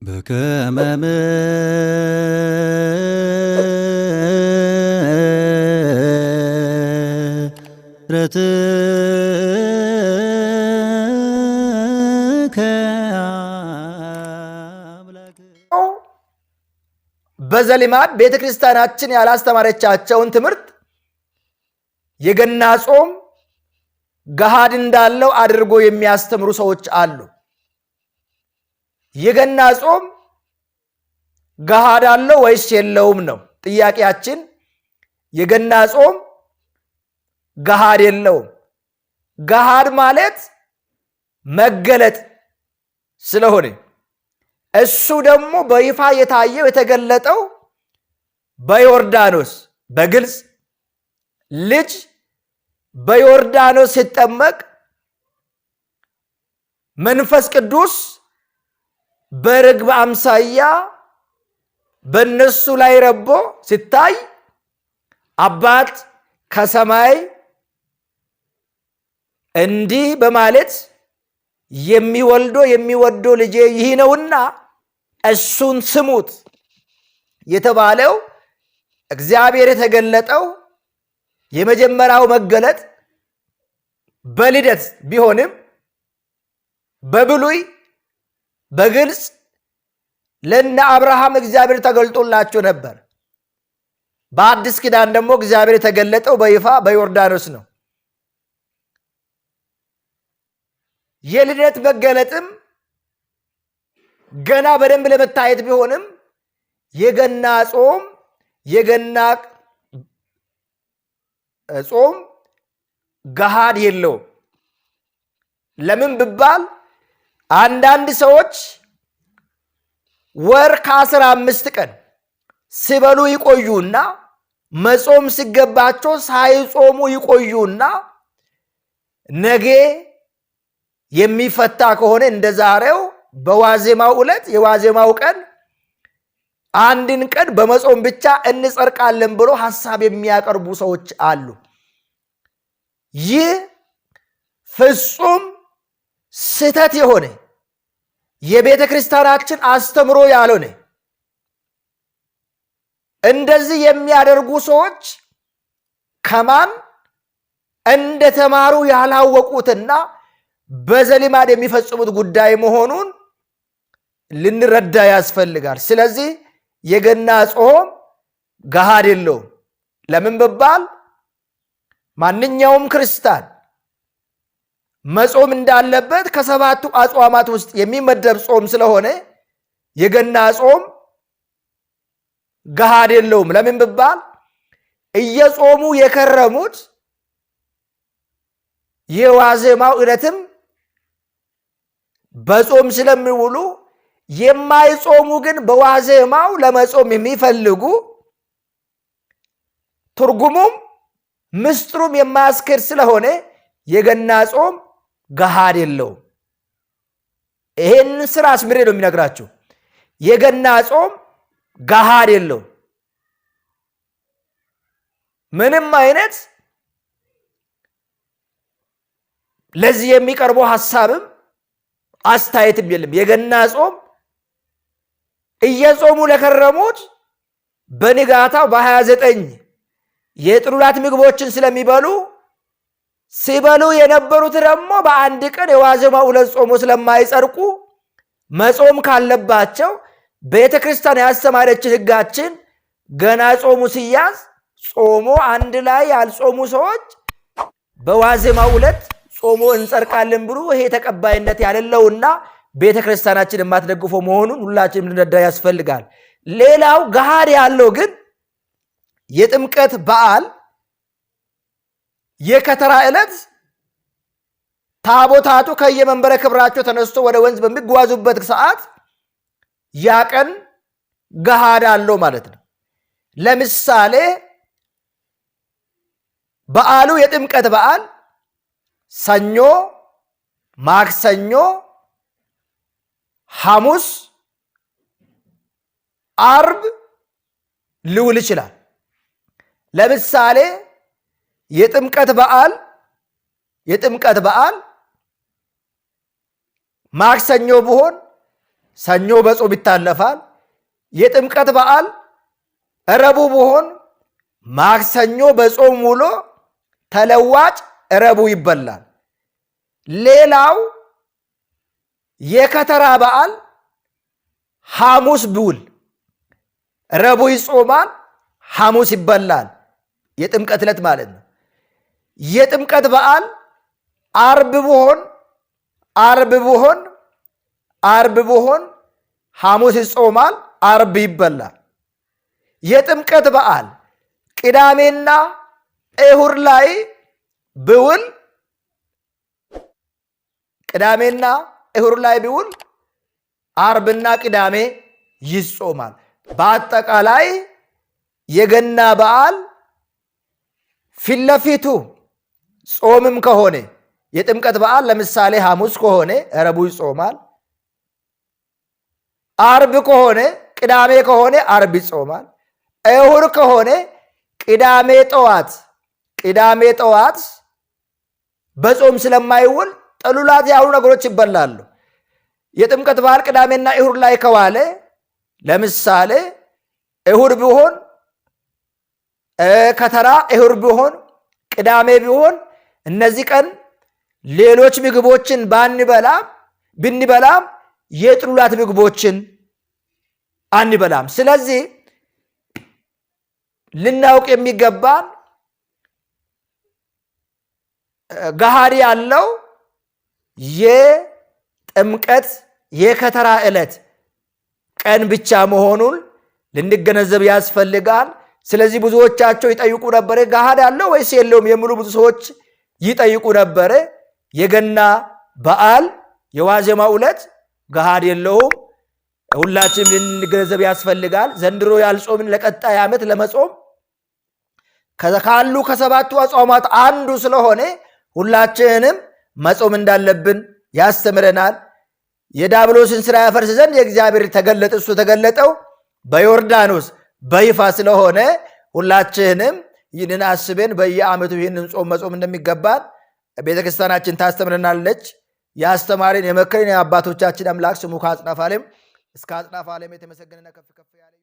በከመ ምሕረትከ አምላክ በዘልማድ ቤተክርስቲያናችን ያላስተማረቻቸውን ትምህርት የገና ጾም ገሃድ እንዳለው አድርጎ የሚያስተምሩ ሰዎች አሉ። የገና ጾም ገሃድ አለው ወይስ የለውም ነው ጥያቄያችን። የገና ጾም ገሃድ የለውም። ገሃድ ማለት መገለጥ ስለሆነ እሱ ደግሞ በይፋ የታየው የተገለጠው በዮርዳኖስ በግልጽ ልጅ በዮርዳኖስ ሲጠመቅ መንፈስ ቅዱስ በርግብ አምሳያ በእነሱ ላይ ረቦ ሲታይ አባት ከሰማይ እንዲህ በማለት የሚወደው ልጄ ይህ ነውና እሱን ስሙት የተባለው እግዚአብሔር የተገለጠው የመጀመሪያው መገለጥ በልደት ቢሆንም በብሉይ በግልጽ ለነ አብርሃም እግዚአብሔር ተገልጦላቸው ነበር። በአዲስ ኪዳን ደግሞ እግዚአብሔር የተገለጠው በይፋ በዮርዳኖስ ነው። የልደት መገለጥም ገና በደንብ ለመታየት ቢሆንም የገና ጾም ገሃድ የለውም። ለምን ብባል አንዳንድ ሰዎች ወር ከ15 ቀን ሲበሉ ይቆዩና መጾም ሲገባቸው ሳይጾሙ ይቆዩና ነገ የሚፈታ ከሆነ እንደዛሬው በዋዜማው ዕለት የዋዜማው ቀን አንድን ቀን በመጾም ብቻ እንጸርቃለን ብሎ ሐሳብ የሚያቀርቡ ሰዎች አሉ። ይህ ፍጹም ስህተት የሆነ የቤተ ክርስቲያናችን አስተምሮ ያልሆነ እንደዚህ የሚያደርጉ ሰዎች ከማን እንደተማሩ ያላወቁትና በዘልማድ የሚፈጽሙት ጉዳይ መሆኑን ልንረዳ ያስፈልጋል። ስለዚህ የገና ጾም ገሃድ የለውም። ለምን ብባል ማንኛውም ክርስቲያን መጾም እንዳለበት ከሰባቱ አጽዋማት ውስጥ የሚመደብ ጾም ስለሆነ የገና ጾም ገሃድ የለውም። ለምን ብባል እየጾሙ የከረሙት የዋዜማው ዕለትም በጾም ስለሚውሉ የማይጾሙ ግን በዋዜማው ለመጾም የሚፈልጉ ትርጉሙም ምስጢሩም የማያስኬድ ስለሆነ የገና ጾም ገሃድ የለውም። ይሄን ስራ አስምሬ ነው የሚነግራችሁ። የገና ጾም ገሃድ የለውም። ምንም አይነት ለዚህ የሚቀርበው ሐሳብም አስተያየትም የለም። የገና ጾም እየጾሙ ለከረሙት በንጋታው በ29 የጥሉላት ምግቦችን ስለሚበሉ ሲበሉ የነበሩት ደግሞ በአንድ ቀን የዋዜማው ዕለት ጾሞ ስለማይጸርቁ መጾም ካለባቸው ቤተ ክርስቲያን ያስተማረችን ሕጋችን ገና ጾሙ ሲያዝ ጾሞ አንድ ላይ ያልጾሙ ሰዎች በዋዜማው ዕለት ጾሞ እንጸርቃለን ብሎ ይሄ ተቀባይነት ያለለውና ቤተ ክርስቲያናችን የማትደግፈው መሆኑን ሁላችንም ልንረዳ ያስፈልጋል። ሌላው ገሃድ ያለው ግን የጥምቀት በዓል የከተራ ዕለት ታቦታቱ ከየመንበረ ክብራቸው ተነስቶ ወደ ወንዝ በሚጓዙበት ሰዓት ያ ቀን ገሃድ አለው ማለት ነው። ለምሳሌ በዓሉ የጥምቀት በዓል ሰኞ፣ ማክሰኞ፣ ሐሙስ፣ አርብ ሊውል ይችላል። ለምሳሌ የጥምቀት በዓል ማክሰኞ ቢሆን ሰኞ በጾም ይታለፋል። የጥምቀት በዓል ረቡዕ ቢሆን ማክሰኞ በጾም ውሎ ተለዋጭ ረቡዕ ይበላል። ሌላው የከተራ በዓል ሐሙስ ቢውል ረቡዕ ይጾማል፣ ሐሙስ ይበላል። የጥምቀት ዕለት ማለት ነው። የጥምቀት በዓል ዓርብ ቢሆን ሐሙስ ይጾማል፣ ዓርብ ይበላል። የጥምቀት በዓል ቅዳሜና እሁድ ላይ ቢውል ዓርብና ቅዳሜ ይጾማል። በአጠቃላይ የገና በዓል ፊት ለፊቱ ጾምም ከሆነ የጥምቀት በዓል ለምሳሌ ሐሙስ ከሆነ ረቡዕ ይጾማል። ዓርብ ከሆነ ቅዳሜ ከሆነ ዓርብ ይጾማል። እሁድ ከሆነ ቅዳሜ ጠዋት በጾም ስለማይውል ጥሉላት ያሉ ነገሮች ይበላሉ። የጥምቀት በዓል ቅዳሜና እሁድ ላይ ከዋለ ለምሳሌ እሁድ ቢሆን ከተራ፣ እሁድ ቢሆን ቅዳሜ ቢሆን እነዚህ ቀን ሌሎች ምግቦችን ብንበላም የጥሉላት ምግቦችን አንበላም። ስለዚህ ልናውቅ የሚገባን ገሃድ ያለው የጥምቀት የከተራ ዕለት ቀን ብቻ መሆኑን ልንገነዘብ ያስፈልጋል። ስለዚህ ብዙዎቻቸው ይጠይቁ ነበረ፣ ገሃድ አለው ወይስ የለውም የሚሉ ብዙ ሰዎች ይጠይቁ ነበረ። የገና በዓል የዋዜማው ዕለት ገሃድ የለውም። ሁላችንም ልንገነዘብ ያስፈልጋል። ዘንድሮ ያልጾምን ለቀጣይ ዓመት ለመጾም ካሉ ከሰባቱ አጽዋማት አንዱ ስለሆነ ሁላችንም መጾም እንዳለብን ያስተምረናል። የዲያብሎስን ሥራ ያፈርስ ዘንድ የእግዚአብሔር ተገለጠ። እሱ ተገለጠው በዮርዳኖስ በይፋ ስለሆነ ሁላችንም ይህንን አስበን በየዓመቱ ይህንን ጾም መጾም እንደሚገባን ቤተክርስቲያናችን ታስተምረናለች። ያስተማረን የመከረን የአባቶቻችን አምላክ ስሙ ከአጽናፈ ዓለም እስከ አጽናፈ ዓለም የተመሰገነና ከፍ ከፍ ያለ